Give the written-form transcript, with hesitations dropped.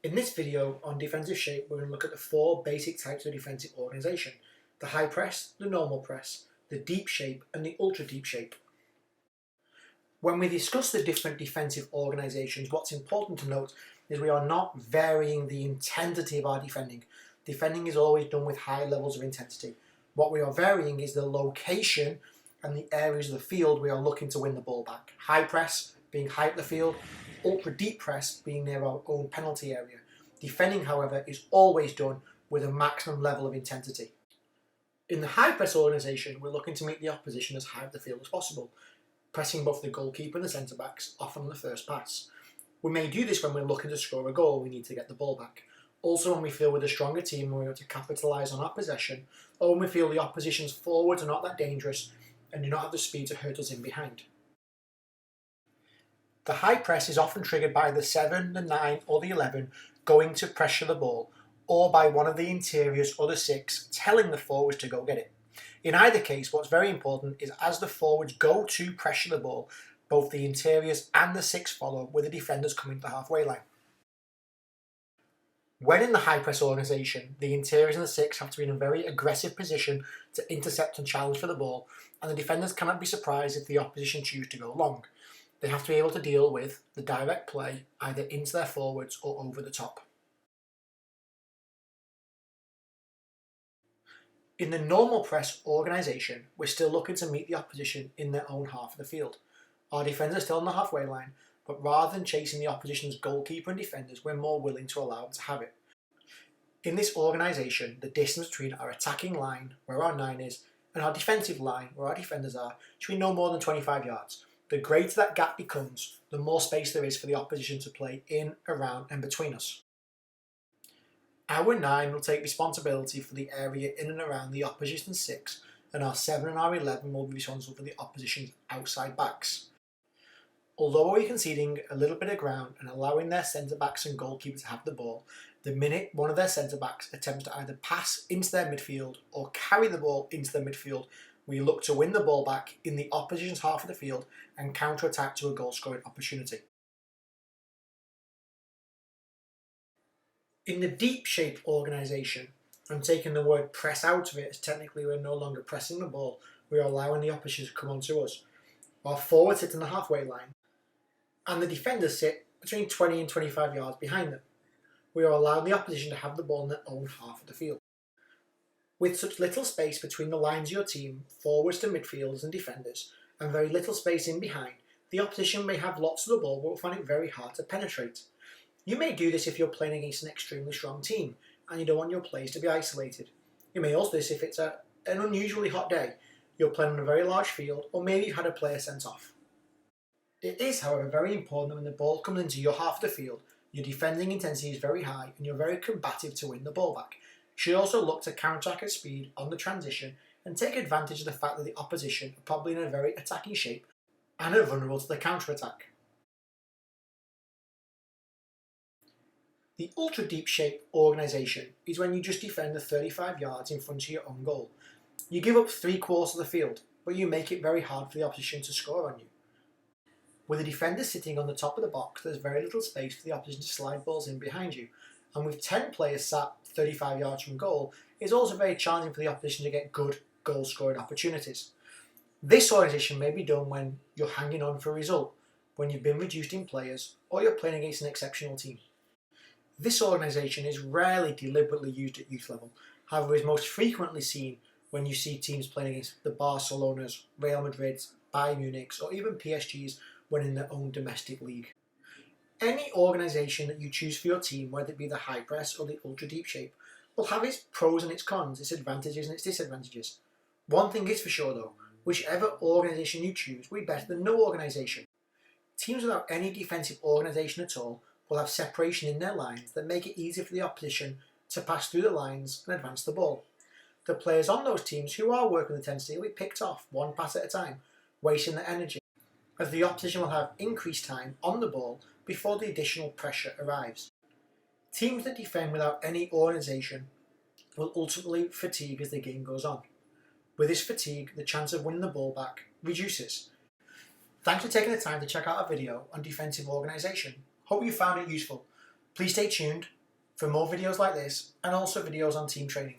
In this video on defensive shape, we're going to look at the four basic types of defensive organisation: the high press, the normal press, the deep shape, and the ultra deep shape. When we discuss the different defensive organisations, what's important to note is we are not varying the intensity of our defending. Defending is always done with high levels of intensity. What we are varying is the location and the areas of the field we are looking to win the ball back. High press being high up the field, ultra deep press being near our own penalty area. Defending, however, is always done with a maximum level of intensity. In the high press organisation, we're looking to meet the opposition as high up the field as possible, pressing both the goalkeeper and the centre backs, often on the first pass. We may do this when we're looking to score a goal, we need to get the ball back. Also when we feel we're the stronger team and we're able to capitalise on our possession, or when we feel the opposition's forwards are not that dangerous and do not have the speed to hurt us in behind. The high press is often triggered by the 7, the 9 or the 11 going to pressure the ball, or by one of the interiors or the 6 telling the forwards to go get it. In either case, what's very important is as the forwards go to pressure the ball, both the interiors and the 6 follow, with the defenders coming to the halfway line. When in the high press organisation, the interiors and the 6 have to be in a very aggressive position to intercept and challenge for the ball, and the defenders cannot be surprised if the opposition choose to go long. They have to be able to deal with the direct play either into their forwards or over the top. In the normal press organisation, we're still looking to meet the opposition in their own half of the field. Our defenders are still on the halfway line, but rather than chasing the opposition's goalkeeper and defenders, we're more willing to allow them to have it. In this organisation, the distance between our attacking line, where our 9 is, and our defensive line, where our defenders are, should be no more than 25 yards. The greater that gap becomes, the more space there is for the opposition to play in, around and between us. Our 9 will take responsibility for the area in and around the opposition's 6, and our 7 and our 11 will be responsible for the opposition's outside backs. Although we're conceding a little bit of ground and allowing their centre backs and goalkeepers to have the ball, the minute one of their centre backs attempts to either pass into their midfield or carry the ball into their midfield, we look to win the ball back in the opposition's half of the field and counter-attack to a goal-scoring opportunity. In the deep shape organisation, I'm taking the word press out of it as technically we're no longer pressing the ball, we are allowing the opposition to come onto us. Our forwards sit in the halfway line and the defenders sit between 20 and 25 yards behind them. We are allowing the opposition to have the ball in their own half of the field. With such little space between the lines of your team, forwards to midfielders and defenders, and very little space in behind, the opposition may have lots of the ball but will find it very hard to penetrate. You may do this if you're playing against an extremely strong team and you don't want your players to be isolated. You may also do this if it's an unusually hot day, you're playing on a very large field, or maybe you've had a player sent off. It is, however, very important that when the ball comes into your half of the field, your defending intensity is very high and you're very combative to win the ball back. You should also look to counter-attack at speed on the transition and take advantage of the fact that the opposition are probably in a very attacking shape and are vulnerable to the counter-attack. The ultra deep shape organisation is when you just defend the 35 yards in front of your own goal. You give up 3/4 of the field, but you make it very hard for the opposition to score on you. With the defender sitting on the top of the box, there's very little space for the opposition to slide balls in behind you, and with 10 players sat 35 yards from goal, it's also very challenging for the opposition to get good goal scoring opportunities. This organisation may be done when you're hanging on for a result, when you've been reduced in players, or you're playing against an exceptional team. This organisation is rarely deliberately used at youth level, however is most frequently seen when you see teams playing against the Barcelonas, Real Madrids, Bayern Munichs, or even PSGs when in their own domestic league. Any organisation that you choose for your team, whether it be the high press or the ultra deep shape, will have its pros and its cons, its advantages and its disadvantages. One thing is for sure though, whichever organisation you choose will be better than no organisation. Teams without any defensive organisation at all will have separation in their lines that make it easier for the opposition to pass through the lines and advance the ball. The players on those teams who are working with intensity will be picked off one pass at a time, wasting their energy, as the opposition will have increased time on the ball before the additional pressure arrives. Teams that defend without any organisation will ultimately fatigue as the game goes on. With this fatigue, the chance of winning the ball back reduces. Thanks for taking the time to check out our video on defensive organisation. Hope you found it useful. Please stay tuned for more videos like this and also videos on team training.